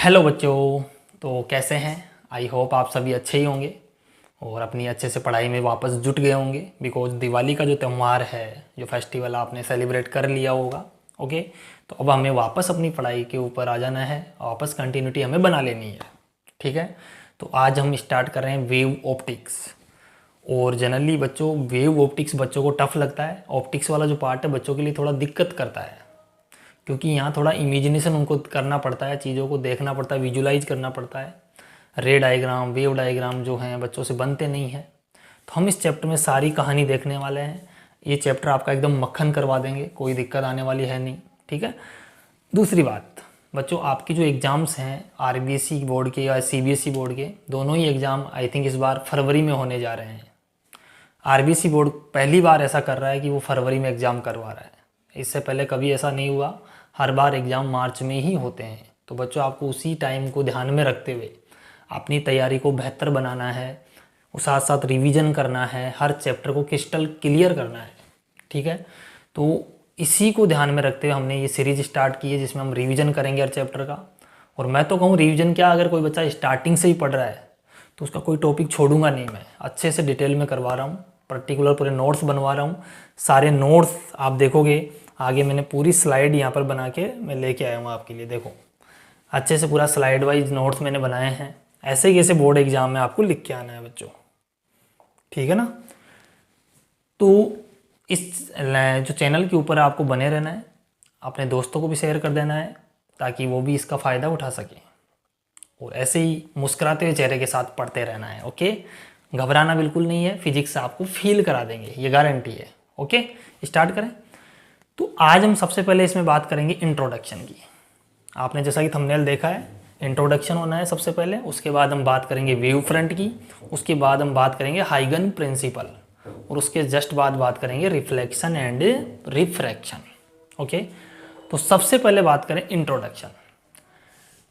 Hello बच्चों। तो कैसे हैं? आई होप आप सभी अच्छे ही होंगे और अपनी अच्छे से पढ़ाई में वापस जुट गए होंगे। बिकॉज दिवाली का जो त्यौहार है, जो फेस्टिवल आपने सेलिब्रेट कर लिया होगा। ओके, तो अब हमें वापस अपनी पढ़ाई के ऊपर आ जाना है, वापस कंटिन्यूटी हमें बना लेनी है। ठीक है, तो आज हम स्टार्ट कर रहे हैं वेव ऑप्टिक्स। और जनरली बच्चों वेव ऑप्टिक्स बच्चों को टफ लगता है। ऑप्टिक्स वाला जो पार्ट है बच्चों के लिए थोड़ा दिक्कत करता है, क्योंकि यहाँ थोड़ा इमेजिनेशन उनको करना पड़ता है, चीज़ों को देखना पड़ता है, विजुलाइज करना पड़ता है। रे डायग्राम, वेव डायग्राम जो हैं बच्चों से बनते नहीं हैं। तो हम इस चैप्टर में सारी कहानी देखने वाले हैं। ये चैप्टर आपका एकदम मक्खन करवा देंगे, कोई दिक्कत आने वाली है नहीं। ठीक है। दूसरी बात बच्चों, आपकी जो एग्ज़ाम्स हैं आरबीएसई बोर्ड के या सीबीएसई बोर्ड के, दोनों ही एग्ज़ाम आई थिंक इस बार फरवरी में होने जा रहे हैं। आरबीएसई बोर्ड पहली बार ऐसा कर रहा है कि वो फरवरी में एग्ज़ाम करवा रहा है। इससे पहले कभी ऐसा नहीं हुआ, हर बार एग्ज़ाम मार्च में ही होते हैं। तो बच्चों आपको उसी टाइम को ध्यान में रखते हुए अपनी तैयारी को बेहतर बनाना है, और साथ साथ रिवीजन करना है, हर चैप्टर को क्रिस्टल क्लियर करना है। ठीक है, तो इसी को ध्यान में रखते हुए हमने ये सीरीज स्टार्ट की है, जिसमें हम रिवीजन करेंगे हर चैप्टर का। और मैं तो कहूँ रिवीजन क्या, अगर कोई बच्चा स्टार्टिंग से ही पढ़ रहा है तो उसका कोई टॉपिक छोड़ूंगा नहीं, मैं अच्छे से डिटेल में करवा रहा हूँ। पर्टिकुलर पूरे नोट्स बनवा रहा हूँ। सारे नोट्स आप देखोगे आगे, मैंने पूरी स्लाइड यहाँ पर बना के मैं लेके आया हूँ आपके लिए। देखो अच्छे से पूरा स्लाइड वाइज नोट्स मैंने बनाए हैं। ऐसे ही कैसे बोर्ड एग्जाम में आपको लिख के आना है बच्चों। ठीक है ना। तो इस जो चैनल के ऊपर आपको बने रहना है, अपने दोस्तों को भी शेयर कर देना है ताकि वो भी इसका फ़ायदा उठा सकें, और ऐसे ही मुस्कुराते हुए चेहरे के साथ पढ़ते रहना है। ओके, घबराना बिल्कुल नहीं है, फिजिक्स आपको फील करा देंगे, ये गारंटी है। ओके, स्टार्ट करें। तो आज हम सबसे पहले इसमें बात करेंगे इंट्रोडक्शन की। आपने जैसा कि थंबनेल देखा है, इंट्रोडक्शन होना है सबसे पहले। उसके बाद हम बात करेंगे वेव फ्रंट की। उसके बाद हम बात करेंगे हाइगन प्रिंसिपल, और उसके जस्ट बाद बात करेंगे रिफ्लेक्शन एंड रिफ्रैक्शन। ओके, तो सबसे पहले बात करें इंट्रोडक्शन।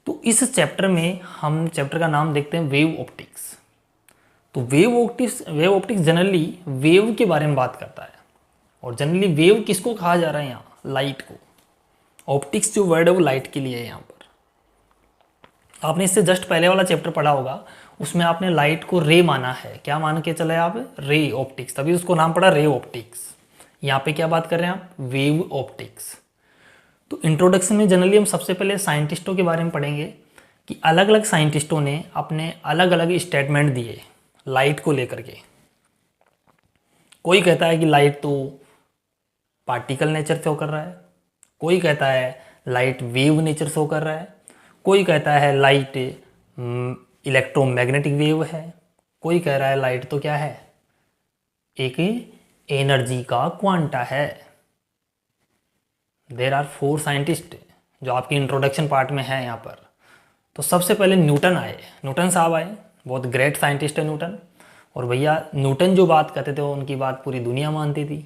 तो इस चैप्टर में हम चैप्टर का नाम देखते हैं वेव ऑप्टिक्स। तो वेव ऑप्टिक्स जनरली वेव के बारे में बात करता है। और जनरली वेव किसको कहा जा रहा है यहाँ? लाइट को। ऑप्टिक्स जो वर्ड है वो लाइट के लिए है यहाँ पर। आपने इससे जस्ट पहले वाला चैप्टर पढ़ा होगा, उसमें आपने लाइट को रे माना है। क्या मान के चले आप? रे ऑप्टिक्स, तभी उसको नाम पड़ा रे ऑप्टिक्स। यहाँ पे क्या बात कर रहे हैं आप? Wave optics. तो इंट्रोडक्शन में जनरली हम सबसे पहले साइंटिस्टों के बारे में पढ़ेंगे कि अलग अलग साइंटिस्टों ने अपने अलग अलग स्टेटमेंट दिए लाइट को लेकर के। कोई कहता है कि लाइट तो पार्टिकल नेचर शो कर रहा है, कोई कहता है लाइट वेव नेचर शो कर रहा है, कोई कहता है लाइट इलेक्ट्रोमैग्नेटिक वेव है, कोई कह रहा है लाइट तो क्या है? एक एनर्जी का क्वांटा है। देर आर 4 साइंटिस्ट जो आपकी इंट्रोडक्शन पार्ट में है यहाँ पर। तो सबसे पहले न्यूटन आए, न्यूटन साहब आए, बहुत ग्रेट साइंटिस्ट है न्यूटन। और भैया न्यूटन जो बात करते थे उनकी बात पूरी दुनिया मानती थी।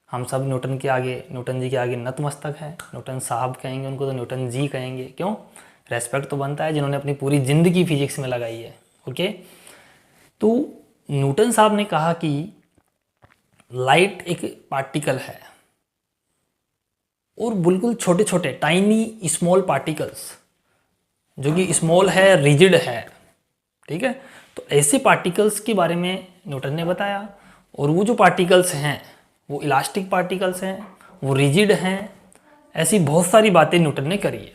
हम सब न्यूटन के आगे, न्यूटन जी के आगे नतमस्तक है। न्यूटन साहब कहेंगे उनको तो न्यूटन जी कहेंगे। क्यों? रेस्पेक्ट तो बनता है, जिन्होंने अपनी पूरी ज़िंदगी फिजिक्स में लगाई है। ओके, तो न्यूटन साहब ने कहा कि लाइट एक पार्टिकल है, और बिल्कुल छोटे छोटे टाइनी स्मॉल पार्टिकल्स, जो कि स्मॉल है, रिजिड है। ठीक है, तो ऐसे पार्टिकल्स के बारे में न्यूटन ने बताया। और वो जो पार्टिकल्स हैं वो इलास्टिक पार्टिकल्स हैं, वो रिजिड हैं। ऐसी बहुत सारी बातें न्यूटन ने करी है।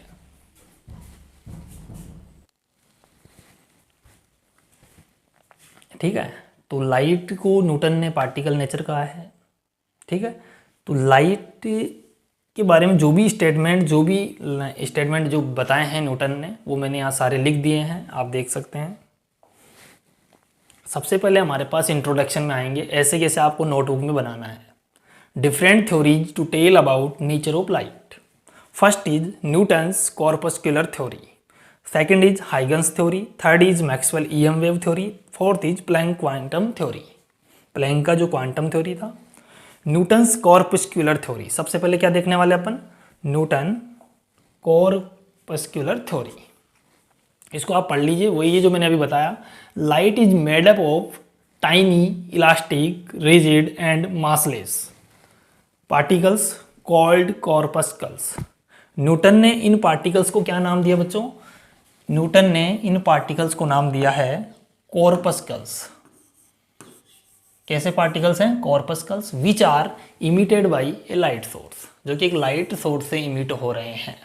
ठीक है, तो लाइट को न्यूटन ने पार्टिकल नेचर कहा है। ठीक है, तो लाइट के बारे में जो भी स्टेटमेंट जो बताए हैं न्यूटन ने, वो मैंने यहाँ सारे लिख दिए हैं, आप देख सकते हैं। सबसे पहले हमारे पास इंट्रोडक्शन में आएंगे, ऐसे कैसे आपको नोटबुक में बनाना है। Different theories to tell about nature of light. First is Newton's corpuscular theory, second is Huygens theory, third is Maxwell EM wave theory, fourth is Planck quantum theory. Planck का जो क्वांटम थ्योरी था। Newton's corpuscular theory, सबसे पहले क्या देखने वाले अपन? Newton corpuscular theory. इसको आप पढ़ लीजिए, वही है जो मैंने अभी बताया। Light is made up of tiny elastic rigid and massless particles called corpuscles. Newton ने इन पार्टिकल्स को क्या नाम दिया बच्चों? न्यूटन ने इन पार्टिकल्स को नाम दिया है कॉर्पस्कल्स। कैसे पार्टिकल्स हैं? Corpuscles which are emitted by a light source, जो कि एक लाइट सोर्स से इमिट हो रहे हैं।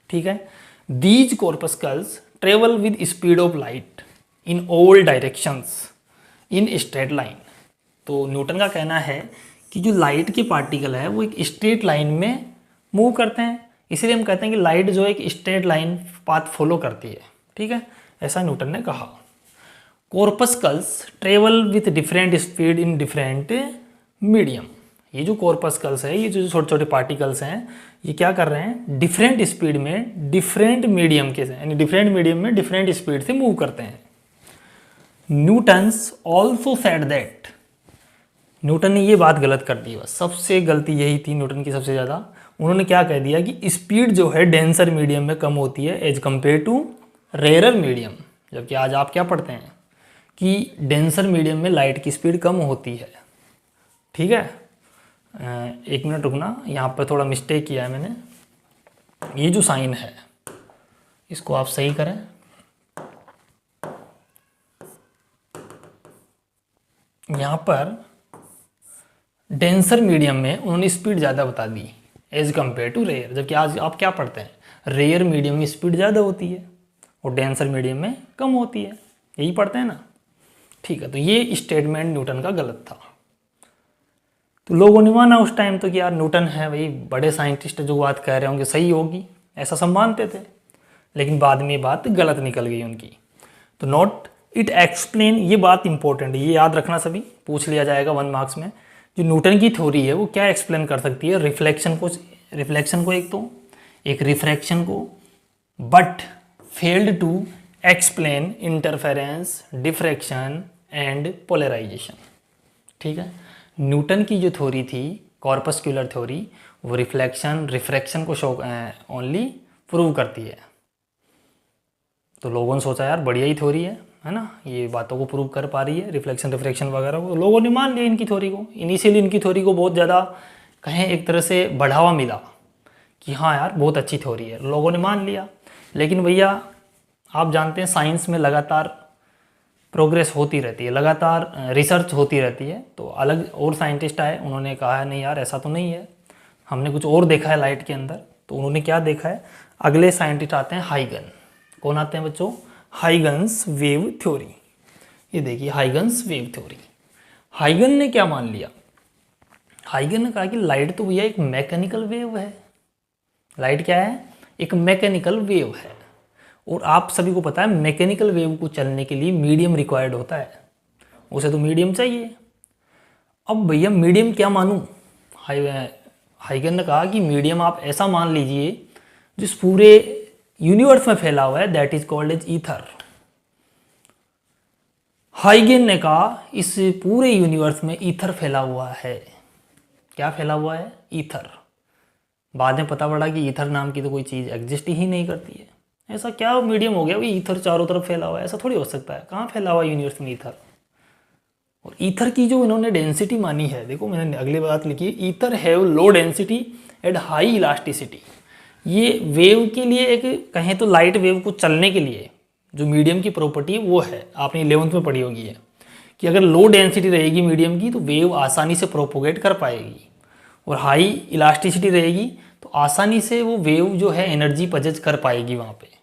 ठीक है। These corpuscles travel with speed of light in all directions in straight line. तो न्यूटन का कहना है कि जो लाइट के पार्टिकल है वो एक स्ट्रेट लाइन में मूव करते हैं, इसीलिए हम कहते हैं कि लाइट जो एक स्ट्रेट लाइन पाथ फॉलो करती है। ठीक है, ऐसा न्यूटन ने कहा। Corpuscles travel with different speed in different medium. ये जो कॉर्पस्कल्स है, ये जो छोटे छोटे पार्टिकल्स हैं, ये क्या कर रहे हैं? डिफरेंट स्पीड में डिफरेंट मीडियम के, यानी डिफरेंट मीडियम में डिफरेंट स्पीड से मूव करते हैं। Newton's also said that, Newton ने ये बात गलत कर दी। बस सबसे गलती यही थी न्यूटन की सबसे ज़्यादा। उन्होंने क्या कह दिया कि स्पीड जो है डेंसर मीडियम में कम होती है as compare to rarer medium. जबकि आज आप क्या पढ़ते हैं कि डेंसर मीडियम में लाइट की स्पीड कम होती है। ठीक है, एक मिनट रुकना, यहाँ पर थोड़ा मिस्टेक किया है मैंने। ये जो साइन है इसको आप सही करें। यहाँ पर डेंसर मीडियम में उन्होंने स्पीड ज़्यादा बता दी एज कंपेयर टू रेयर। जबकि आज आप क्या पढ़ते हैं? रेयर मीडियम में स्पीड ज़्यादा होती है और डेंसर मीडियम में कम होती है, यही पढ़ते हैं ना। ठीक है, तो ये स्टेटमेंट न्यूटन का गलत था। तो लोगों ने माना उस टाइम तो कि यार न्यूटन है भाई, बड़े साइंटिस्ट जो बात कह रहे होंगे सही होगी, ऐसा सब मानते थे। लेकिन बाद में ये बात गलत निकल गई उनकी। तो नोट इट एक्सप्लेन, ये बात इंपॉर्टेंट है, ये याद रखना, सभी पूछ लिया जाएगा 1 मार्क्स में। जो न्यूटन की थ्योरी है वो क्या एक्सप्लेन कर सकती है? रिफ्लेक्शन को एक रिफ्रैक्शन को, but failed to explain interference, diffraction and polarization. ठीक है, न्यूटन की जो थ्योरी थी कॉर्पस्कुलर थ्योरी, वो रिफ्रैक्शन को शो ओनली प्रूव करती है। तो लोगों ने सोचा यार बढ़िया ही थ्योरी है ना, ये बातों को प्रूव कर पा रही है, रिफ्लेक्शन वगैरह को। लोगों ने मान लिया इनकी थ्योरी को। इनिशियली इनकी थ्योरी को बहुत ज़्यादा कहें एक तरह से बढ़ावा मिला कि हाँ यार बहुत अच्छी थ्योरी है, लोगों ने मान लिया। लेकिन भैया आप जानते हैं साइंस में लगातार प्रोग्रेस होती रहती है, लगातार रिसर्च होती रहती है। तो अलग और साइंटिस्ट आए, उन्होंने कहा है नहीं यार ऐसा तो नहीं है, हमने कुछ और देखा है लाइट के अंदर। तो उन्होंने क्या देखा है? अगले साइंटिस्ट आते हैं हाइगन। कौन आते हैं बच्चों? Huygens wave theory. ये देखिए हाइगन्स वेव थ्योरी। हाइगन ने क्या मान लिया? हाइगन ने कहा कि लाइट तो भैया एक मैकेनिकल वेव है। लाइट क्या है? एक मैकेनिकल वेव है। और आप सभी को पता है मैकेनिकल वेव को चलने के लिए मीडियम रिक्वायर्ड होता है, उसे तो मीडियम चाहिए। अब भैया मीडियम क्या मानूं? हाइगन ने कहा कि मीडियम आप ऐसा मान लीजिए जिस पूरे यूनिवर्स में फैला हुआ है, that is called as ether. हाइगन ने कहा इस पूरे यूनिवर्स में ईथर फैला हुआ है। क्या फैला हुआ है? ईथर। बाद में पता पड़ा कि ईथर नाम की तो कोई चीज़ एग्जिस्ट ही नहीं करती है। ऐसा क्या मीडियम हो गया भाई, ईथर चारों तरफ फैला हुआ है? ऐसा थोड़ी हो सकता है, कहाँ फैला हुआ है यूनिवर्स में ईथर? और ईथर की जो इन्होंने डेंसिटी मानी है, देखो मैंने अगली बात लिखी है, ether have low density and high elasticity. ये वेव के लिए एक कहें तो लाइट वेव को चलने के लिए जो मीडियम की प्रॉपर्टी वो है, आपने 11th में पढ़ी होगी है कि अगर लो डेंसिटी रहेगी मीडियम की तो वेव आसानी से प्रोपोगेट कर पाएगी, और हाई इलास्टिसिटी रहेगी तो आसानी से वो वेव जो है एनर्जी पजेज कर पाएगी वहाँ पे।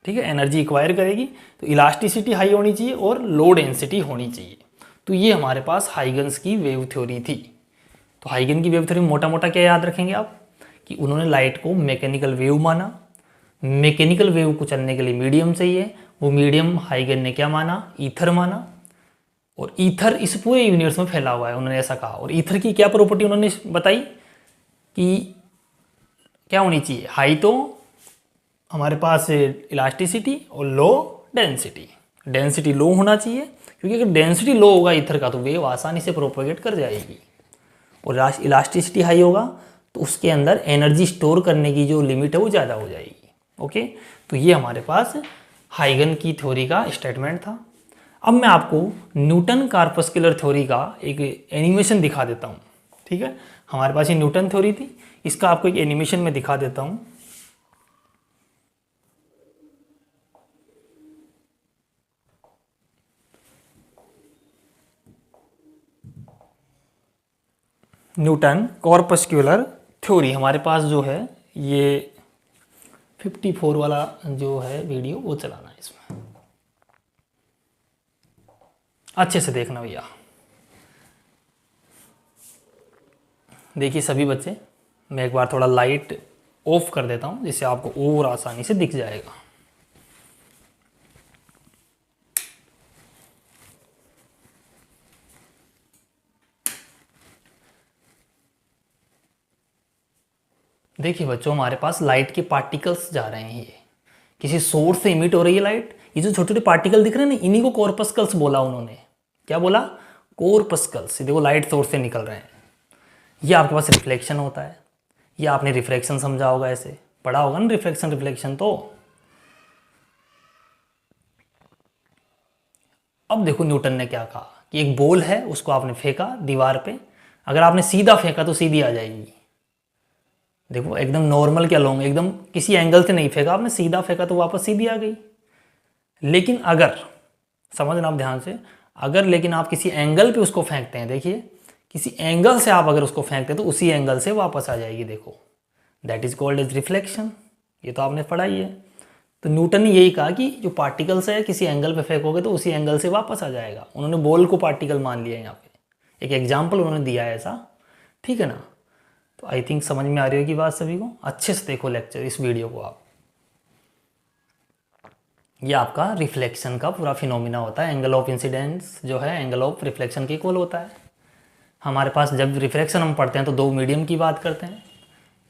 ठीक है, एनर्जी एक्वायर करेगी। तो इलास्टिसिटी हाई होनी चाहिए और लो डेंसिटी होनी चाहिए। तो ये हमारे पास हाइगन्स की वेव थ्योरी थी। तो हाइगन की वेव थ्योरी में मोटा मोटा क्या याद रखेंगे आप कि उन्होंने लाइट को मैकेनिकल वेव माना। मैकेनिकल वेव को चलने के लिए मीडियम चाहिए, वो मीडियम हाइगन ने क्या माना? ईथर माना। और ईथर इस पूरे यूनिवर्स में फैला हुआ है, उन्होंने ऐसा कहा। और ईथर की क्या प्रॉपर्टी उन्होंने बताई कि क्या होनी चाहिए? हाई तो हमारे पास इलास्टिसिटी और लो डेंसिटी। डेंसिटी लो होना चाहिए, क्योंकि अगर डेंसिटी लो होगा ईथर का तो वेव आसानी से प्रोपोगेट कर जाएगी। और इलास्टिसिटी हाई होगा तो उसके अंदर एनर्जी स्टोर करने की जो लिमिट है वो ज़्यादा हो जाएगी। ओके, तो ये हमारे पास हाइगन की थ्योरी का स्टेटमेंट था। अब मैं आपको न्यूटन कॉर्पस्कुलर थ्योरी का एक एनिमेशन दिखा देता हूँ। ठीक है, हमारे पास ये न्यूटन थ्योरी थी, इसका आपको एक एनिमेशन में दिखा देता हूँ। न्यूटन कॉर्पस्कुलर थ्योरी हमारे पास जो है ये 54 वाला जो है वीडियो वो चलाना है इसमें, अच्छे से देखना भैया। देखिए सभी बच्चे, मैं एक बार थोड़ा लाइट ऑफ कर देता हूँ जिससे आपको और आसानी से दिख जाएगा। देखिए बच्चों, हमारे पास लाइट के पार्टिकल्स जा रहे हैं, ये किसी सोर्स से इमिट हो रही है लाइट। ये जो छोटे छोटे पार्टिकल दिख रहे हैं ना, इन्हीं को कॉर्पस्कल्स बोला उन्होंने। क्या बोला? कॉर्पस्कल्स। देखो लाइट सोर्स से निकल रहे हैं। ये आपके पास रिफ्लेक्शन होता है। ये आपने रिफ्रैक्शन समझा होगा, ऐसे पढ़ा होगा ना, रिफ्लेक्शन रिफ्लेक्शन। तो अब देखो न्यूटन ने क्या कहा कि एक बॉल है, उसको आपने फेंका दीवार पे। अगर आपने सीधा फेंका तो सीधी आ जाएगी। देखो एकदम नॉर्मल क्या लॉन्ग, एकदम किसी एंगल से नहीं फेंका आपने, सीधा फेंका तो वापस सीधी आ गई। लेकिन अगर, समझना आप ध्यान से, अगर लेकिन आप किसी एंगल पे उसको फेंकते हैं, देखिए किसी एंगल से आप अगर उसको फेंकते हैं तो उसी एंगल से वापस आ जाएगी। देखो that is called as reflection. ये तो आपने पढ़ा ही है। तो न्यूटन ने यही कहा कि जो पार्टिकल्स है किसी एंगल पे फेंकोगे तो उसी एंगल से वापस आ जाएगा। उन्होंने बॉल को पार्टिकल मान लिया यहाँ पे, एक एग्जाम्पल उन्होंने दिया है ऐसा, ठीक है ना। तो आई थिंक समझ में आ रही होगी बात सभी को। अच्छे से देखो लेक्चर, इस वीडियो को आप। ये आपका रिफ्लेक्शन का पूरा फिनोमिना होता है। एंगल ऑफ इंसिडेंस जो है एंगल ऑफ रिफ्लेक्शन के इक्वल होता है। हमारे पास जब रिफ्रैक्शन हम पढ़ते हैं तो दो मीडियम की बात करते हैं,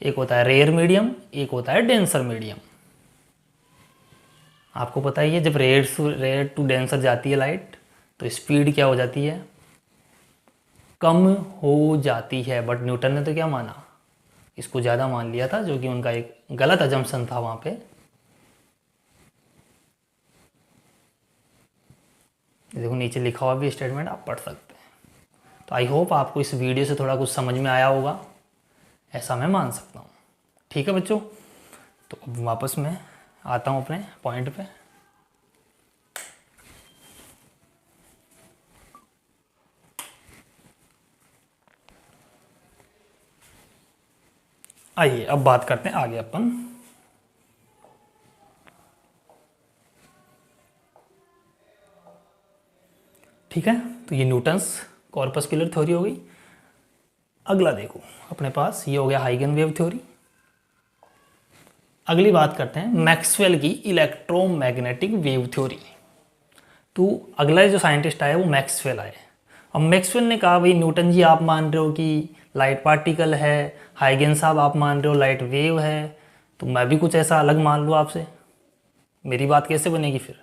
एक होता है रेयर मीडियम, एक होता है डेंसर मीडियम। आपको पता ही है, जब रेयर टू डेंसर जाती है लाइट तो स्पीड क्या हो जाती है? कम हो जाती है। बट न्यूटन ने तो क्या माना? इसको ज़्यादा मान लिया था, जो कि उनका एक गलत अजम्पशन था वहाँ पे। देखो नीचे लिखा हुआ भी स्टेटमेंट आप पढ़ सकते हैं। तो आई होप आपको इस वीडियो से थोड़ा कुछ समझ में आया होगा, ऐसा मैं मान सकता हूँ। ठीक है बच्चों, तो अब वापस मैं आता हूँ अपने पॉइंट पे। आइए अब बात करते हैं आगे अपन। ठीक है, तो ये न्यूटन्स कॉर्पस्कुलर थ्योरी हो गई। अगला देखो अपने पास, ये हो गया हाइगन वेव थ्योरी। अगली बात करते हैं मैक्सवेल की इलेक्ट्रोमैग्नेटिक वेव थ्योरी। तो अगला जो साइंटिस्ट आया वो मैक्सवेल आए। अब मैक्सवेल ने कहा भाई न्यूटन जी आप मान रहे हो कि लाइट पार्टिकल है, हाइगन साहब आप मान रहे हो लाइट वेव है, तो मैं भी कुछ ऐसा अलग मान लूँ आपसे, मेरी बात कैसे बनेगी फिर?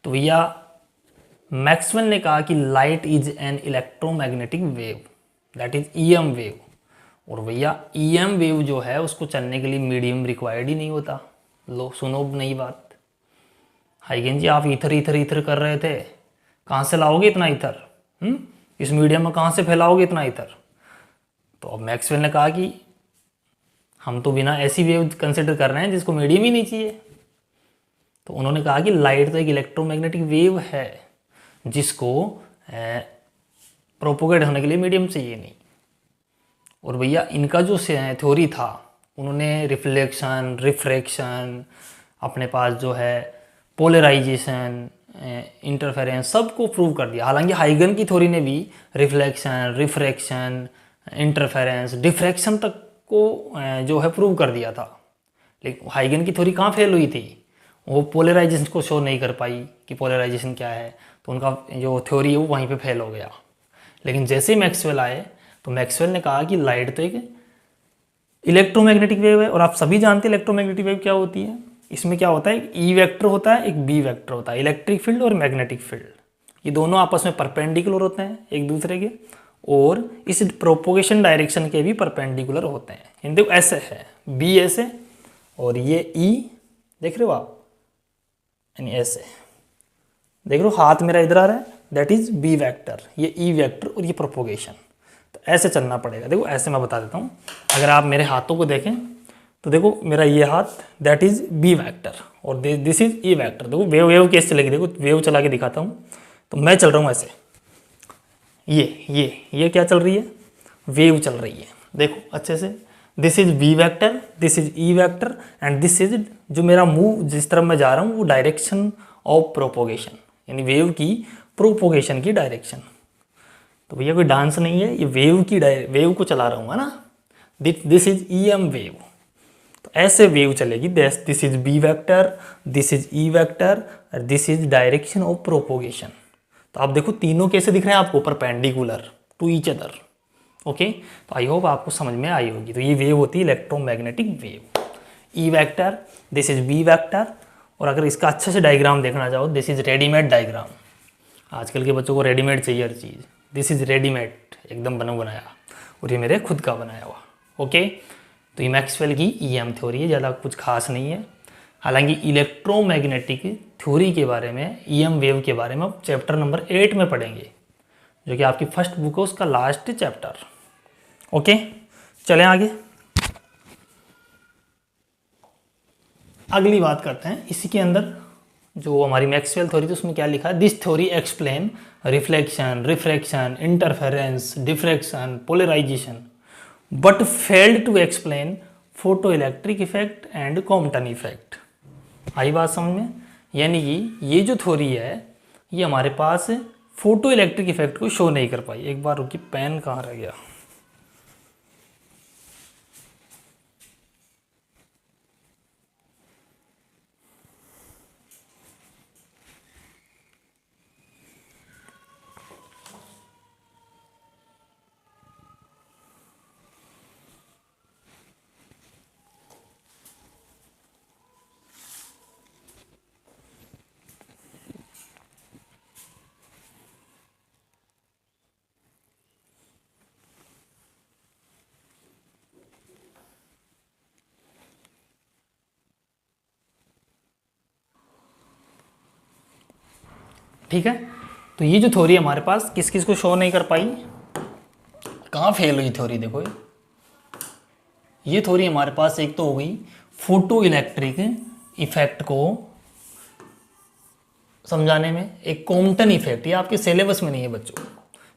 तो भैया मैक्सवेल ने कहा कि light is an electromagnetic wave, that is EM wave. और भैया ईएम वेव जो है उसको चलने के लिए मीडियम रिक्वायर्ड ही नहीं होता। लो सुनो नई बात। हाइगन जी आप इथर इथर इथर कर रहे थे, कहाँ से लाओगे इतना इथर? इस मीडियम में कहाँ से फैलाओगे इतना इथर? तो अब मैक्सवेल ने कहा कि हम तो बिना ऐसी वेव कंसिडर कर रहे हैं जिसको मीडियम ही नहीं चाहिए। तो उन्होंने कहा कि लाइट तो एक इलेक्ट्रोमैग्नेटिक वेव है जिसको प्रोपोगेट होने के लिए मीडियम चाहिए नहीं। और भैया इनका जो थ्योरी था, उन्होंने रिफ्लेक्शन, रिफ्रैक्शन, अपने पास जो है पोलराइजेशन, इंटरफेरेंस सबको प्रूव कर दिया। हालांकि हाइगन की थ्योरी ने भी रिफ्लेक्शन, रिफ्रैक्शन, इंटरफेरेंस, डिफ्रैक्शन तक को जो है प्रूव कर दिया था। लेकिन हाइगन की थ्योरी कहाँ फेल हुई थी? वो पोलराइजेशन को शो नहीं कर पाई कि पोलराइजेशन क्या है, तो उनका जो थ्योरी है वो वहीं पे फेल हो गया। लेकिन जैसे ही मैक्सवेल आए तो मैक्सवेल ने कहा कि लाइट तो एक इलेक्ट्रोमैग्नेटिक वेव है। और आप सभी जानते हैं इलेक्ट्रोमैग्नेटिक वेव क्या होती है। इसमें क्या होता है, एक ई वेक्टर होता है, एक बी वेक्टर होता है। इलेक्ट्रिक फील्ड और मैग्नेटिक फील्ड, ये दोनों आपस में परपेंडिकुलर होते हैं एक दूसरे के, और इस प्रोपोगेशन डायरेक्शन के भी परपेंडिकुलर होते हैं। इन देखो ऐसे है, बी ऐसे और ये ई, देख रहे हो आप, यानी ऐसे देख रहे हो, हाथ मेरा इधर आ रहा है, दैट इज बी वेक्टर, ये ई वेक्टर और ये प्रोपोगेशन। तो ऐसे चलना पड़ेगा। देखो ऐसे मैं बता देता हूँ, अगर आप मेरे हाथों को देखें तो देखो मेरा ये हाथ दैट इज बी वेक्टर और दिस इज ई वेक्टर। देखो वेव वेव कैसे चलेगी, देखो वेव चला के दिखाता हूँ। तो मैं चल रहा हूँ ऐसे, ये क्या चल रही है, वेव चल रही है, देखो अच्छे से, this is V vector, this is E vector and this is, जो मेरा मूव जिस तरफ मैं जा रहा हूँ वो डायरेक्शन ऑफ प्रोपोगेशन, यानी वेव की प्रोपोगेशन की डायरेक्शन। तो भैया कोई डांस नहीं है, ये वेव की वेव को चला रहा हूँ ना, this is E M wave. तो ऐसे वेव चलेगी, this is B vector, this is E vector और this is direction of propagation. तो आप देखो तीनों कैसे दिख रहे हैं आपको, perpendicular to each other. Okay, तो आई होप आपको समझ में आई होगी। तो ये वेव होती है electromagnetic wave. E vector, this is B vector, और अगर इसका अच्छे से डायग्राम देखना चाहो, दिस इज रेडीमेड डायग्राम। आजकल के बच्चों को रेडीमेड चाहिए हर चीज़, दिस इज रेडीमेड, एकदम बना बनाया, और ये मेरे खुद का बनाया हुआ। ओके, तो ये मैक्सवेल की ईएम थ्योरी है, ज़्यादा कुछ खास नहीं है। हालांकि इलेक्ट्रोमैग्नेटिक थ्योरी के बारे में, ईएम वेव के बारे में अब चैप्टर नंबर 8 में पढ़ेंगे, जो कि आपकी फर्स्ट बुक है, उसका लास्ट चैप्टर। ओके, चलें आगे। अगली बात करते हैं इसी के अंदर, जो हमारी मैक्सवेल थ्योरी थी उसमें क्या लिखा है, this theory explain reflection, refraction, interference, diffraction, polarisation, but failed to explain photo electric effect and Compton effect. आई बात समझ में? यानी कि ये जो थ्योरी है ये हमारे पास फोटो इलेक्ट्रिक इफेक्ट को शो नहीं कर पाई। एक बार रुकी, पेन कहाँ रह गया? ठीक है, तो ये जो थ्योरी हमारे पास किस किस को शो नहीं कर पाई, कहाँ फेल हुई थ्योरी? देखो ये थ्योरी हमारे पास एक तो हो गई फोटो इलेक्ट्रिक इफेक्ट को समझाने में, एक कॉम्पटन इफेक्ट, ये आपके सिलेबस में नहीं है बच्चों,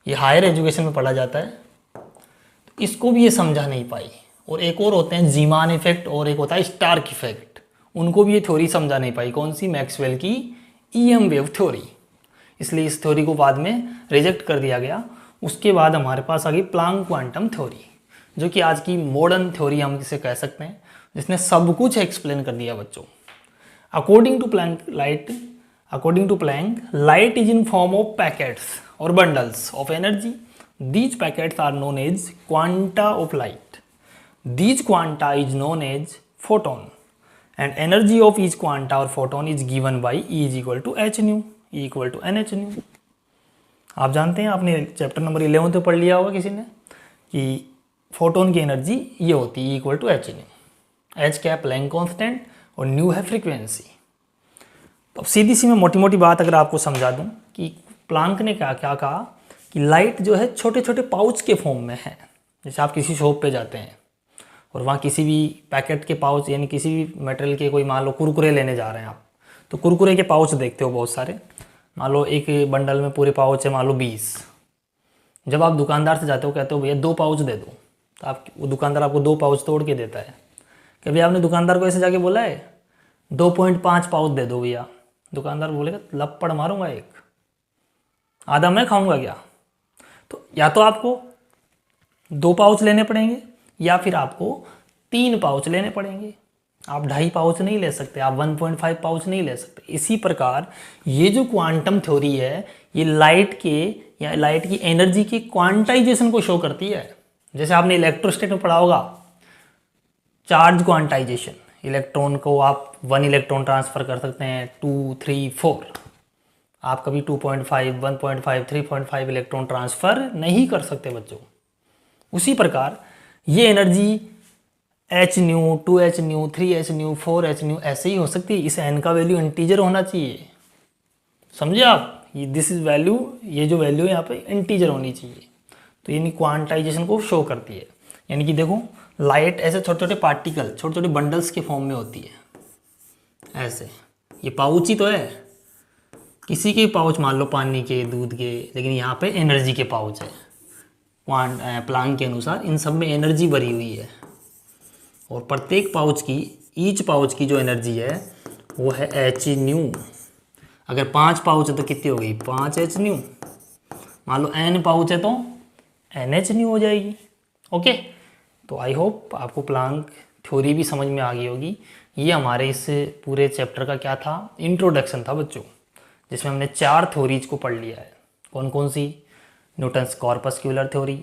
ये हायर एजुकेशन में पढ़ा जाता है, तो इसको भी ये समझा नहीं पाई। और एक और होते हैं जीमान इफेक्ट, और एक होता है स्टार्क इफेक्ट, उनको भी ये थ्योरी समझा नहीं पाई। कौन सी? मैक्सवेल की ईएम वेव थ्योरी। इसलिए इस थ्योरी को बाद में रिजेक्ट कर दिया गया। उसके बाद हमारे पास आ गई प्लांक क्वांटम थ्योरी, जो कि आज की मॉडर्न थ्योरी हम इसे कह सकते हैं, जिसने सब कुछ एक्सप्लेन कर दिया बच्चों। According to Planck light is in form of packets or bundles of energy. These packets are known as quanta of light. These quanta is known as photon and energy of each quanta or photon is given by E is equal to H nu, E equal to NH nu. आप जानते हैं, आपने chapter number 11 तो पढ़ लिया होगा किसी ने, कि फोटोन की एनर्जी ये होती है E equal to H nu. H क्या है? प्लैंक कांस्टेंट, और न्यू है फ्रीक्वेंसी। तो अब सीधी सी मैं मोटी मोटी बात अगर आपको समझा दूं कि प्लांक ने क्या क्या कहा कि लाइट जो है छोटे छोटे पाउच के फॉर्म में है। जैसे आप किसी शॉप पे जाते हैं और वहाँ किसी भी पैकेट के पाउच, यानी किसी भी मटेरियल के, कोई मान लो कुरकुरे लेने जा रहे हैं आप, तो कुरकुरे के पाउच देखते हो बहुत सारे, मान लो एक बंडल में पूरे पाउच है मान लो 20। जब आप दुकानदार से जाते हो, कहते हो भैया 2 पाउच दे दो, तो आप, वो दुकानदार आपको 2 पाउच तोड़ के देता है। कभी आपने दुकानदार को ऐसे जाके बोला है 2.5 पाउच दे दो भैया? दुकानदार बोलेगा लपड़ मारूंगा एक, आधा मैं खाऊंगा क्या? तो या तो आपको 2 पाउच लेने पड़ेंगे, या फिर आपको 3 पाउच लेने पड़ेंगे। आप 2.5 पाउच नहीं ले सकते, आप 1.5 पाउच नहीं ले सकते। इसी प्रकार ये जो क्वांटम थ्योरी है, ये लाइट के या लाइट की एनर्जी की क्वांटाइजेशन को शो करती है। जैसे आपने इलेक्ट्रोस्टैटिक में पढ़ा होगा, चार्ज क्वांटाइजेशन, इलेक्ट्रॉन को आप 1 इलेक्ट्रॉन ट्रांसफर कर सकते हैं 2, 3, 4। आप कभी 2.5, 1.5, 3.5 इलेक्ट्रॉन ट्रांसफर नहीं कर सकते बच्चों। उसी प्रकार ये energy H new, 2H new, 3H new, 4H new ऐसे ही हो सकती है। इस n का वैल्यू इंटीजर होना चाहिए, समझे आप? ये दिस इज वैल्यू, ये जो वैल्यू है यहाँ पे इंटीजर होनी चाहिए। तो यानी क्वांटाइजेशन को शो करती है। यानी कि देखो लाइट ऐसे छोटे छोटे पार्टिकल, छोटे छोटे बंडल्स के फॉर्म में होती है। ऐसे ये पाउच ही तो है, किसी के पाउच मान लो पानी के, दूध के, लेकिन यहाँ पे एनर्जी के पाउच है। प्लांक के अनुसार इन सब में एनर्जी भरी हुई है, और प्रत्येक पाउच की, ईच पाउच की जो एनर्जी है वो है एच न्यू। अगर 5 पाउच है तो कितनी हो गई, 5 एच न्यू। मान लो n पाउच है तो एन एच न्यू हो जाएगी। ओके, तो आई होप आपको प्लांक थ्योरी भी समझ में आ गई होगी। ये हमारे इस पूरे चैप्टर का क्या था, इंट्रोडक्शन था बच्चों, जिसमें हमने 4 थ्योरीज को पढ़ लिया है। कौन कौन सी, Newton's corpuscular theory,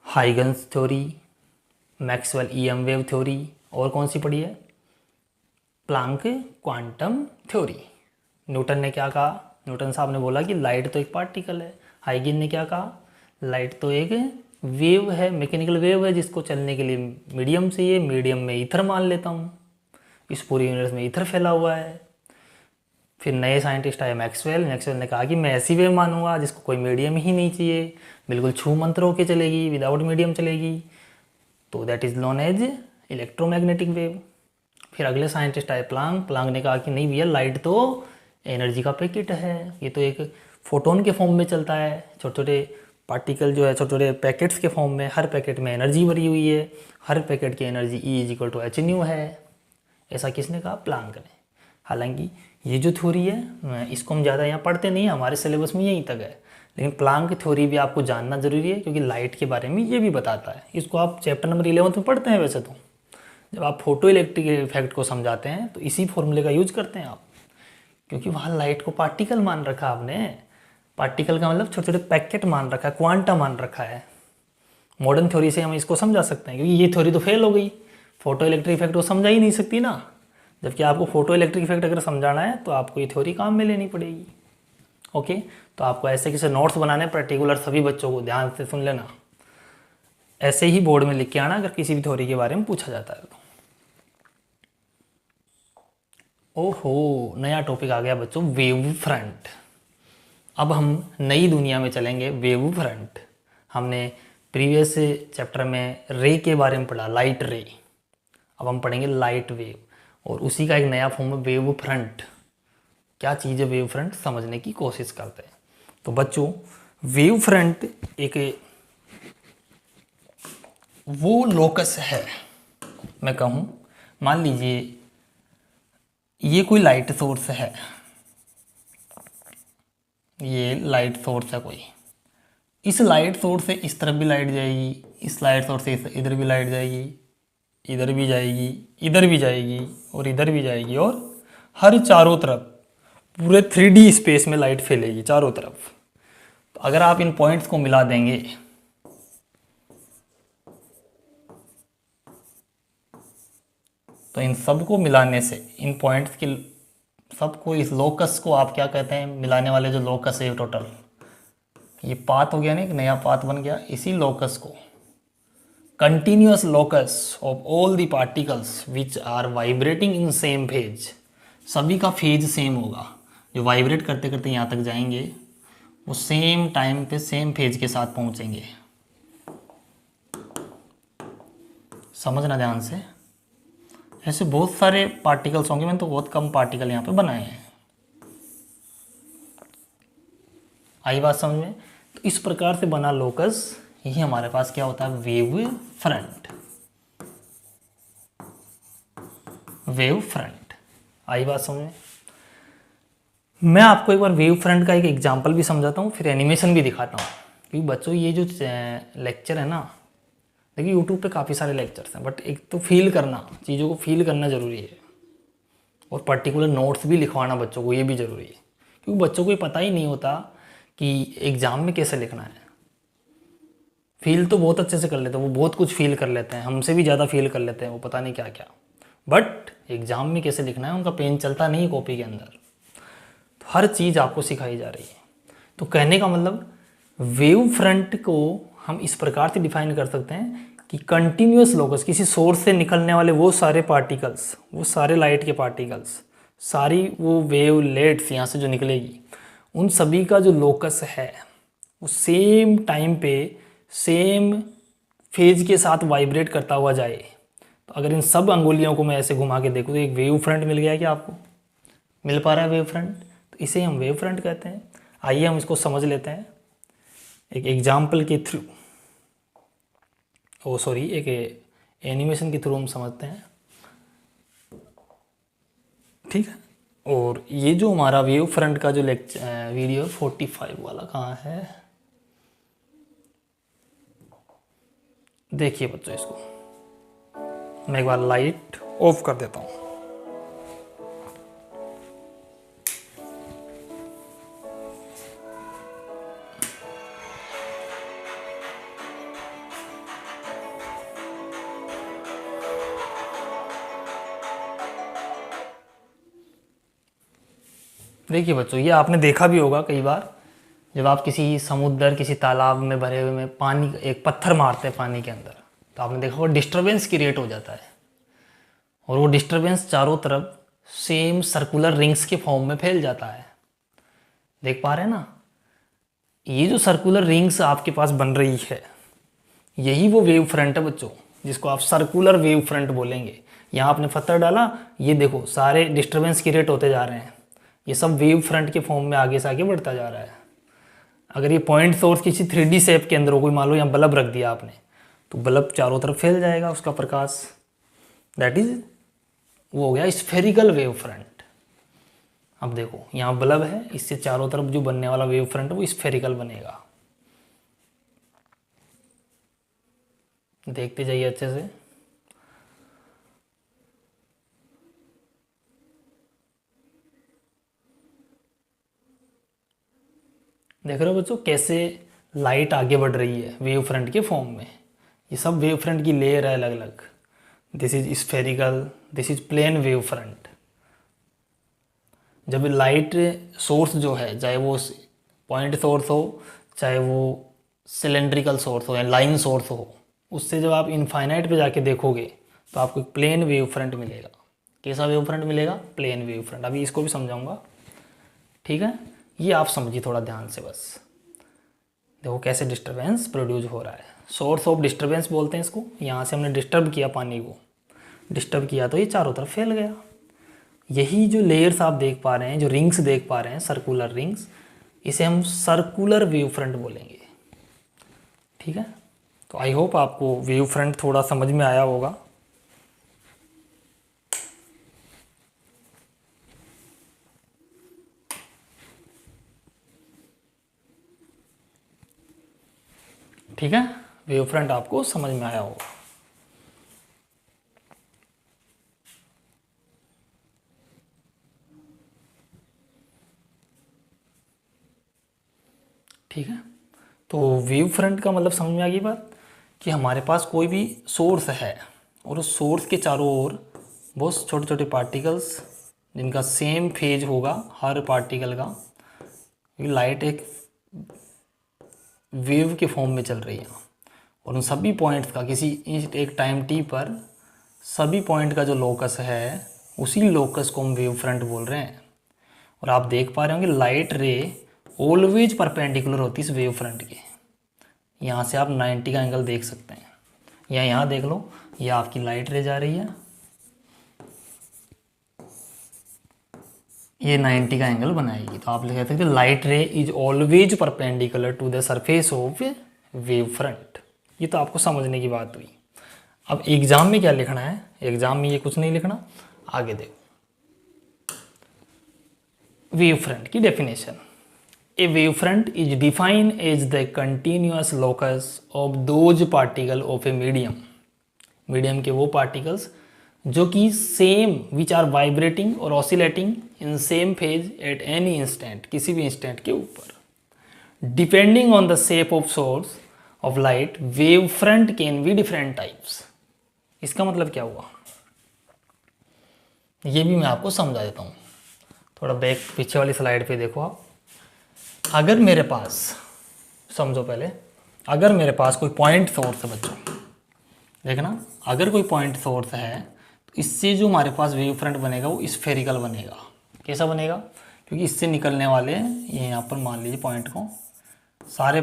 Huygens theory, Maxwell EM wave theory, और कौन सी पढ़ी है, प्लांक क्वांटम थ्योरी। न्यूटन ने क्या कहा, न्यूटन साहब ने बोला कि लाइट तो एक पार्टिकल है। हाइगन ने क्या कहा, लाइट तो एक वेव है, मैकेनिकल वेव है, जिसको चलने के लिए मीडियम चाहिए, मीडियम में ईथर मान लेता हूँ, इस पूरे यूनिवर्स में ईथर फैला हुआ है। फिर नए साइंटिस्ट आए मैक्सवेल ने कहा कि मैं ऐसी वेव मानूंगा जिसको कोई मीडियम ही नहीं चाहिए, बिल्कुल छू मंत्र होके चलेगी, विदाउट मीडियम चलेगी, तो that is known as electromagnetic wave. फिर अगले साइंटिस्ट आए प्लांक ने कहा कि नहीं भैया, लाइट तो एनर्जी का पैकेट है, ये तो एक फोटोन के फॉर्म में चलता है, छोटे छोटे पार्टिकल जो है छोटे छोटे पैकेट्स के फॉर्म में, हर पैकेट में एनर्जी भरी हुई है, हर पैकेट की एनर्जी E = h न्यू है। ऐसा किसने कहा, प्लांक ने। हालांकि ये जो थ्योरी है इसको हम ज़्यादा यहाँ पढ़ते नहीं, हमारे सिलेबस में यहीं तक है, लेकिन प्लांक थ्योरी भी आपको जानना जरूरी है, क्योंकि लाइट के बारे में ये भी बताता है। इसको आप चैप्टर नंबर 11 में पढ़ते हैं। वैसे तो जब आप फोटो इलेक्ट्रिक इफेक्ट को समझाते हैं तो इसी फॉर्मूले का यूज करते हैं आप, क्योंकि वहाँ लाइट को पार्टिकल मान रखा आपने। पार्टिकल का मतलब छोटे छोटे पैकेट मान रखा है, क्वांटा मान रखा है। मॉडर्न थ्योरी से हम इसको समझा सकते हैं, क्योंकि ये थ्योरी तो फेल हो गई, फोटो इलेक्ट्रिक इफेक्ट को समझा ही नहीं सकती ना। जबकि आपको फोटो इलेक्ट्रिक इफेक्ट अगर समझाना है तो आपको ये थ्योरी काम में लेनी पड़ेगी। ओके, तो आपको ऐसे किसी नोट्स बनाने पर्टिकुलर, सभी बच्चों को ध्यान से सुन लेना, ऐसे ही बोर्ड में लिख के आना अगर किसी भी थ्योरी के बारे में पूछा जाता है तो। ओहो, नया टॉपिक आ गया बच्चों, वेव फ्रंट। अब हम नई दुनिया में चलेंगे, वेव फ्रंट। हमने प्रीवियस चैप्टर में रे के बारे में पढ़ा, लाइट रे। अब हम पढ़ेंगे लाइट वेव, और उसी का एक नया फॉर्म है वेव फ्रंट। क्या चीज़ है वेव फ्रंट, समझने की कोशिश करते हैं। तो बच्चों, वेव फ्रंट एक वो लोकस है, मैं कहूँ, मान लीजिए ये कोई लाइट सोर्स है, ये लाइट सोर्स है कोई। इस लाइट सोर्स से इस तरफ भी लाइट जाएगी, इस लाइट सोर्स से इधर भी लाइट जाएगी, इधर भी जाएगी, इधर भी जाएगी, और इधर भी जाएगी, और हर चारों तरफ पूरे 3D स्पेस में लाइट फैलेगी चारों तरफ। तो अगर आप इन पॉइंट्स को मिला देंगे, तो इन सबको मिलाने से, इन पॉइंट्स की सबको, इस लोकस को आप क्या कहते हैं, मिलाने वाले जो लोकस है टोटल, ये पाथ हो गया ना, एक नया पाथ बन गया। इसी लोकस को, continuous locus of all the particles which are vibrating in same phase, सभी का फेज सेम होगा। जो वाइब्रेट करते करते यहाँ तक जाएंगे वो सेम टाइम पे सेम फेज के साथ पहुँचेंगे। समझना ध्यान से, ऐसे बहुत सारे पार्टिकल्स होंगे, मैंने तो बहुत कम पार्टिकल यहाँ पे बनाए हैं। आई बात समझ में? तो इस प्रकार से बना लोकस, यही हमारे पास क्या होता है, वेव फ्रंट। वेव फ्रंट, आई बात समझ में? मैं आपको एक बार वेव फ्रंट का एक एग्जांपल भी समझाता हूँ, फिर एनिमेशन भी दिखाता हूँ। क्योंकि बच्चों ये जो लेक्चर है ना, देखिए यूट्यूब पे काफ़ी सारे लेक्चर्स हैं, बट एक तो फील करना, चीज़ों को फील करना ज़रूरी है, और पर्टिकुलर नोट्स भी लिखवाना बच्चों को, ये भी ज़रूरी है। क्योंकि बच्चों को ये पता ही नहीं होता कि एग्ज़ाम में कैसे लिखना है। फील तो बहुत अच्छे से कर लेते हैं, वो बहुत कुछ फील कर लेते हैं, हमसे भी ज़्यादा फील कर लेते हैं, वो पता नहीं क्या क्या, बट एग्ज़ाम में कैसे लिखना है उनका पेन चलता नहीं कॉपी के अंदर। तो हर चीज़ आपको सिखाई जा रही है। तो कहने का मतलब, वेव फ्रंट को हम इस प्रकार से डिफाइन कर सकते हैं कि कंटिन्यूअस लोकस, किसी सोर्स से निकलने वाले वो सारे पार्टिकल्स, वो सारे लाइट के पार्टिकल्स, सारी वो वेव लेट्स यहाँ से जो निकलेगी, उन सभी का जो लोकस है वो सेम टाइम पे सेम फेज के साथ वाइब्रेट करता हुआ जाए। तो अगर इन सब अंगुलियों को मैं ऐसे घुमा के देखूँ तो एक वेव फ्रंट मिल गया। क्या आपको मिल पा रहा है वेव फ्रंट? तो इसे हम वेव फ्रंट कहते हैं। आइए हम इसको समझ लेते हैं। एक एग्जाम्पल के थ्रू, एक एनिमेशन के थ्रू हम समझते हैं, ठीक है। और ये जो हमारा वेव फ्रंट का जो लेक्चर वीडियो 45 वाला कहाँ है, देखिए बच्चों, इसको मैं एक बार लाइट ऑफ कर देता हूँ। देखिए बच्चों, ये आपने देखा भी होगा कई बार, जब आप किसी समुद्र, किसी तालाब में भरे हुए में पानी, एक पत्थर मारते हैं पानी के अंदर, तो आपने देखा होगा डिस्टरबेंस क्रिएट हो जाता है, और वो डिस्टरबेंस चारों तरफ सेम सर्कुलर रिंग्स के फॉर्म में फैल जाता है। देख पा रहे हैं ना, ये जो सर्कुलर रिंग्स आपके पास बन रही है, यही वो वेव फ्रंट है बच्चों, जिसको आप सर्कुलर वेव फ्रंट बोलेंगे। यहाँ आपने पत्थर डाला, ये देखो सारे डिस्टरबेंस क्रिएट होते जा रहे हैं, ये सब वेव फ्रंट के फॉर्म में आगे से आगे बढ़ता जा रहा है। अगर ये पॉइंट सोर्स किसी 3D शेप के अंदर हो, कोई मान लो यहाँ बल्ब रख दिया आपने, तो बल्ब चारों तरफ फैल जाएगा उसका प्रकाश, दैट इज वो हो गया स्फेरिकल वेव फ्रंट। अब देखो यहाँ बल्ब है, इससे चारों तरफ जो बनने वाला वेव फ्रंट है वो स्फेरिकल बनेगा। देखते जाइए अच्छे से। देख रहे हो बच्चों कैसे लाइट आगे बढ़ रही है वेव फ्रंट के फॉर्म में। ये सब वेव फ्रंट की लेयर है अलग अलग। This is spherical, this is plane wave front. जब लाइट सोर्स जो है, चाहे वो पॉइंट सोर्स हो, चाहे वो सिलेंड्रिकल सोर्स हो या लाइन सोर्स हो, उससे जब आप इनफाइनाइट पे जाके देखोगे तो आपको एक प्लेन वेव फ्रंट मिलेगा। कैसा वेव फ्रंट मिलेगा? Plane wave front. अभी इसको भी समझाऊंगा, ठीक है। ये आप समझिए थोड़ा ध्यान से बस। देखो कैसे डिस्टरबेंस प्रोड्यूस हो रहा है, सोर्स ऑफ डिस्टरबेंस बोलते हैं इसको। यहाँ से हमने डिस्टर्ब किया, पानी को डिस्टर्ब किया तो ये चारों तरफ फैल गया। यही जो लेयर्स आप देख पा रहे हैं, जो रिंग्स देख पा रहे हैं, सर्कुलर रिंग्स, इसे हम सर्कुलर वेव फ्रंट बोलेंगे, ठीक है। तो आई होप आपको वेव फ्रंट थोड़ा समझ में आया होगा। ठीक है, वेव फ्रंट आपको समझ में आया होगा। ठीक है, तो वेव फ्रंट का मतलब समझ में आ गई बात, कि हमारे पास कोई भी सोर्स है और उस सोर्स के चारों ओर बहुत छोटे छोटे पार्टिकल्स, जिनका सेम फेज होगा हर पार्टिकल का। लाइट एक वेव के फॉर्म में चल रही है, और उन सभी पॉइंट्स का किसी एक टाइम टी पर सभी पॉइंट का जो लोकस है, उसी लोकस को हम वेव फ्रंट बोल रहे हैं। और आप देख पा रहे होंगे लाइट रे ऑलवेज परपेंडिकुलर होती है इस वेव फ्रंट के। यहाँ से आप 90 का एंगल देख सकते हैं, या यहाँ देख लो, ये आपकी लाइट रे जा रही है, ये 90 का एंगल बनाएगी। तो आप लिख सकते हैं light ray is always perpendicular to the surface of wave front. ये तो आपको समझने की बात हुई। अब एग्जाम में क्या लिखना है? एग्जाम में ये कुछ नहीं लिखना, आगे देखो। वेव फ्रंट की definition, a wave front is defined as the continuous locus of those particle of a medium. Medium के वो पार्टिकल्स जो कि सेम विच आर वाइब्रेटिंग और oscillating in same phase at any instant, किसी भी instant के ऊपर। Depending on the shape of source of light, wave front can be different types. इसका मतलब क्या हुआ, ये भी मैं आपको समझा देता हूँ। थोड़ा बैक पीछे वाली स्लाइड पे देखो आप। अगर मेरे पास, समझो पहले, अगर मेरे पास कोई पॉइंट सोर्स है बच्चों, देखना, अगर कोई पॉइंट सोर्स है तो इससे जो हमारे पास वेव फ्रंट बनेगा वो स्फेरिकल बनेगा। कैसा बनेगा? क्योंकि इससे निकलने वाले ये यहाँ पर मान लीजिए पॉइंट को, सारे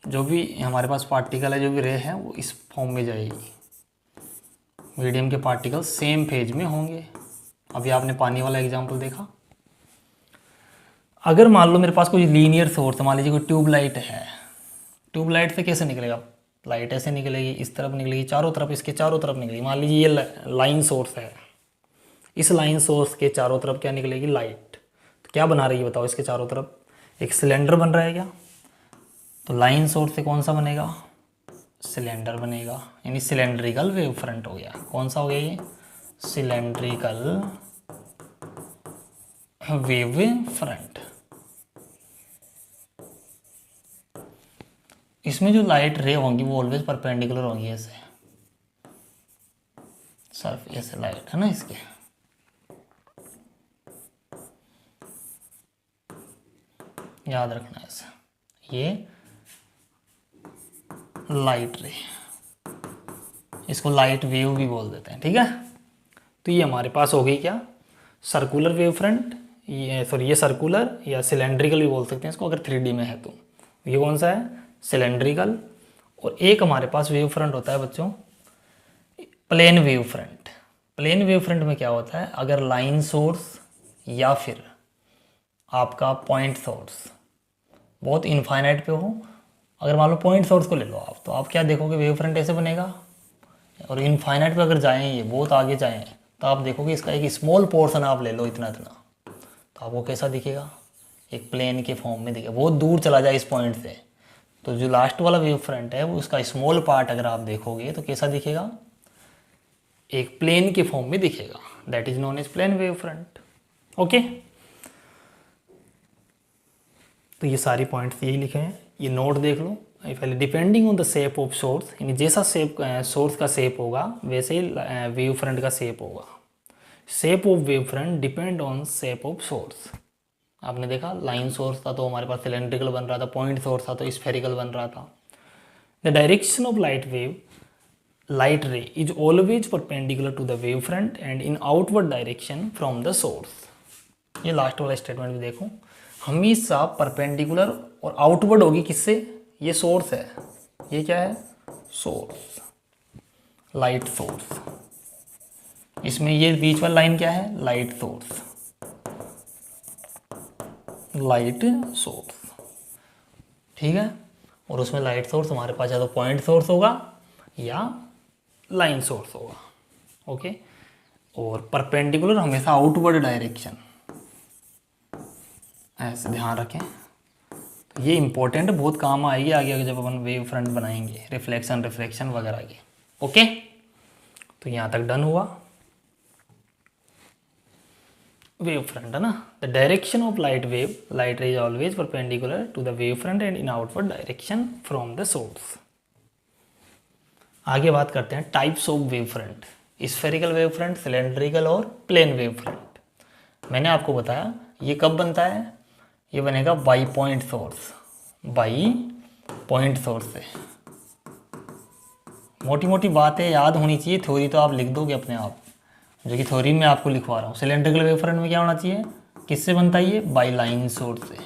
जो भी हमारे पास पार्टिकल है, जो भी रे है, वो इस फॉर्म में जाएगी। मीडियम के पार्टिकल सेम फेज में होंगे। अभी आपने पानी वाला एग्जाम्पल देखा। अगर मान लो मेरे पास कोई लीनियर सोर्स है, मान लीजिए कोई ट्यूबलाइट है, ट्यूबलाइट से कैसे निकलेगा, लाइट ऐसे निकलेगी, इस तरफ निकलेगी, चारों तरफ, इसके चारों तरफ निकलेगी। मान लीजिए ये लाइन सोर्स है, इस लाइन सोर्स के चारों तरफ क्या निकलेगी, लाइट। तो क्या बना रही है बताओ, इसके चारों तरफ एक सिलेंडर बन रहा है क्या। तो लाइन सोर्स से कौन सा बनेगा, सिलेंडर बनेगा, यानी सिलेंड्रिकल वेव फ्रंट हो गया। कौन सा हो गया ये, सिलेंड्रिकल वेव फ्रंट। इसमें जो लाइट रे होंगी वो ऑलवेज परपेंडिकुलर होंगी, ऐसे सर्फ ऐसे लाइट है ना इसके। याद रखना है ऐसा, ये लाइट रे, इसको लाइट वेव भी बोल देते हैं, ठीक है। तो ये हमारे पास हो गई क्या, सर्कुलर वेव फ्रंट, ये सॉरी ये सर्कुलर या सिलेंड्रिकल भी बोल सकते हैं इसको अगर 3D में है तो। ये कौन सा है, सिलेंड्रिकल। और एक हमारे पास वेव फ्रंट होता है बच्चों, plane wave front. Plane wave front में क्या होता है, अगर लाइन सोर्स या फिर आपका पॉइंट सोर्स बहुत इनफाइनाइट पे हो, अगर मान लो पॉइंट सोर्स को ले लो आप, तो आप क्या देखोगे, वेव फ्रंट ऐसे बनेगा। और इनफाइनाइट पे अगर जाएं, ये बहुत आगे जाएं, तो आप देखोगे इसका एक स्मॉल पोर्शन आप ले लो इतना इतना, तो आपको कैसा दिखेगा, एक प्लेन के फॉर्म में दिखेगा। बहुत दूर चला जाए इस पॉइंट से, तो जो लास्ट वाला वेव फ्रंट है वो उसका स्मॉल पार्ट अगर आप देखोगे तो कैसा दिखेगा, एक प्लेन के फॉर्म में दिखेगा। That is known as plane wave front. Okay, तो ये सारी पॉइंट्स यही लिखे हैं, ये नोट देख लो। पहले depending on the shape of source, यानी जैसा शेप सोर्स का शेप होगा वैसे ही वेव फ्रंट का शेप होगा। Shape of wave front depend on shape of source. आपने देखा लाइन सोर्स था तो हमारे पास सिलेंड्रिकल बन रहा था, पॉइंट सोर्स था तो स्फेरिकल बन रहा था। The direction of light ray is always perpendicular to the wave front and in outward direction from the source. ये लास्ट वाला स्टेटमेंट भी देखो, हमेशा परपेंडिकुलर और आउटवर्ड होगी किससे, ये सोर्स है, ये क्या है, सोर्स, लाइट सोर्स। इसमें ये बीच वाला लाइन क्या है, लाइट सोर्स, लाइट सोर्स, ठीक है। और उसमें लाइट सोर्स हमारे पास या तो पॉइंट सोर्स होगा या लाइन सोर्स होगा। ओके, और परपेंडिकुलर हमेशा आउटवर्ड डायरेक्शन, ऐसे ध्यान रखें। तो ये इंपॉर्टेंट, बहुत काम आएगी आगे जब अपन वेव फ्रंट बनाएंगे, रिफ्लेक्शन रिफ्लेक्शन वगैरह के। ओके, तो यहाँ तक डन हुआ वेव फ्रंट है ना। The direction of light ray is always perpendicular to the wave front and in outward direction from the source. आगे बात करते हैं types of wave front, spherical wave front, cylindrical और प्लेन वेव फ्रंट। मैंने आपको बताया ये कब बनता है, ये बनेगा by point source, by point source से। मोटी मोटी बातें याद होनी चाहिए, थ्योरी तो आप लिख दोगे अपने आप, जो कि थ्योरी में आपको लिखवा रहा हूँ। सिलेंड्रिकल वेव फ्रंट में क्या होना चाहिए, किससे बनता है ये, बाई लाइन सोर्स से,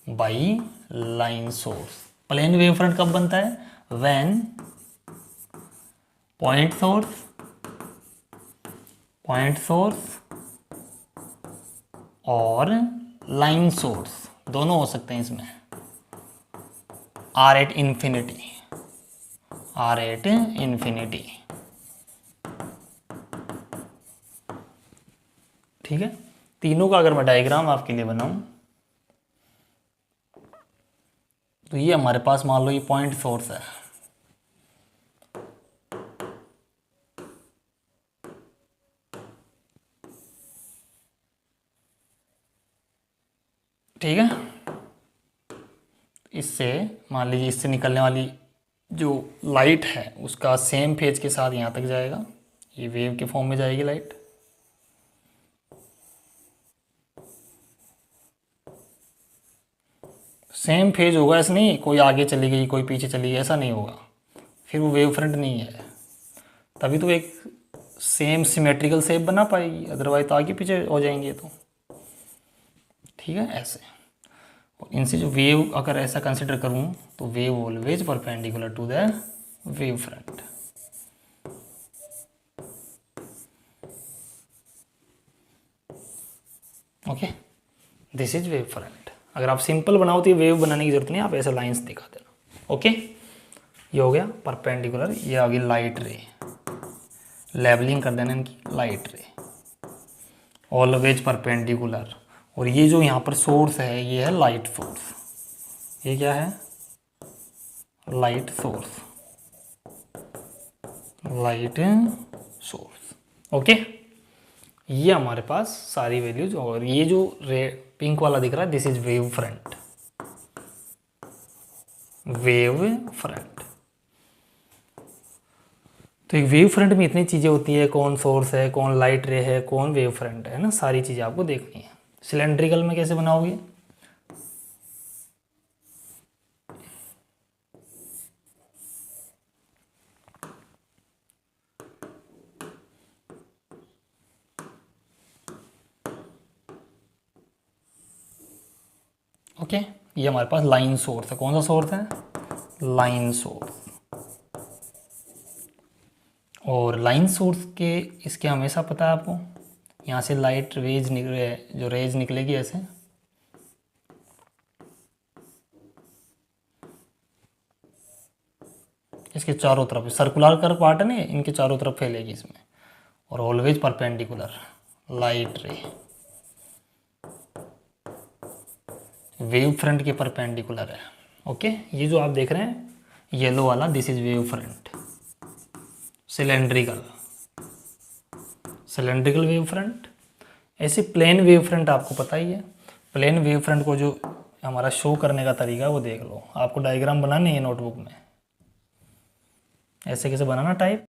by line source. Plane wave front कब बनता है, व्हेन पॉइंट सोर्स और लाइन सोर्स दोनों हो सकते हैं इसमें, आर एट इन्फिनिटी, ठीक है। तीनों का अगर मैं डायग्राम आपके लिए बनाऊं तो ये हमारे पास मान लो ये पॉइंट सोर्स है, ठीक है। इससे मान लीजिए इससे निकलने वाली जो लाइट है उसका सेम फेज के साथ यहाँ तक जाएगा, ये वेव के फॉर्म में जाएगी लाइट। सेम फेज होगा, ऐसा नहीं कोई आगे चली गई कोई पीछे चली गई, ऐसा नहीं होगा, फिर वो वेव फ्रंट नहीं है। तभी तो एक सेम सिमेट्रिकल शेप बना पाएगी, अदरवाइज तो आगे पीछे हो जाएंगे तो, ठीक है ऐसे। और इनसे जो वेव अगर ऐसा कंसिडर करूं तो wave always perpendicular to the wave front. Okay, this is wave front. अगर आप सिंपल बनाओ तो ये वेव बनाने की जरूरत नहीं, आप ऐसे लाइंस दिखा देना। ओके, ये हो गया परपेंडिकुलर। ये आ गई लाइट रे, लेबलिंग कर देना इनकी, लाइट रे ऑलवेज परपेंडिकुलर। और ये जो यहाँ पर सोर्स है ये है लाइट सोर्स। ये क्या है? Light source, light source. Okay, ये हमारे पास सारी वैल्यूज। और ये जो पिंक वाला दिख रहा है this is wave front, wave front. तो एक वेव फ्रंट में इतनी चीज़ें होती है, कौन सोर्स है, कौन लाइट रे है, कौन वेव फ्रंट है ना, सारी चीज़ें आपको देखनी है। सिलेंड्रिकल में कैसे बनाओगे? ओके, ये हमारे पास लाइन सोर्स है। कौन सा सोर्स है? Line source. और लाइन सोर्स के इसके हमेशा पता है आपको, यहाँ से लाइट रेज निकले, जो रेज निकलेगी ऐसे, इसके चारों तरफ सर्कुलर कर पार्ट है ना, इनके चारों तरफ फैलेगी इसमें। और ऑलवेज परपेंडिकुलर, लाइट रे वेव फ्रंट के परपेंडिकुलर है। ओके, ये जो आप देख रहे हैं येलो वाला this is wave front. Cylindrical, cylindrical wave front. ऐसे प्लेन वेव फ्रंट आपको पता ही है। प्लेन वेव फ्रंट को जो हमारा शो करने का तरीका है वो देख लो। आपको डायग्राम बनाने है नोटबुक में, ऐसे कैसे बनाना टाइप।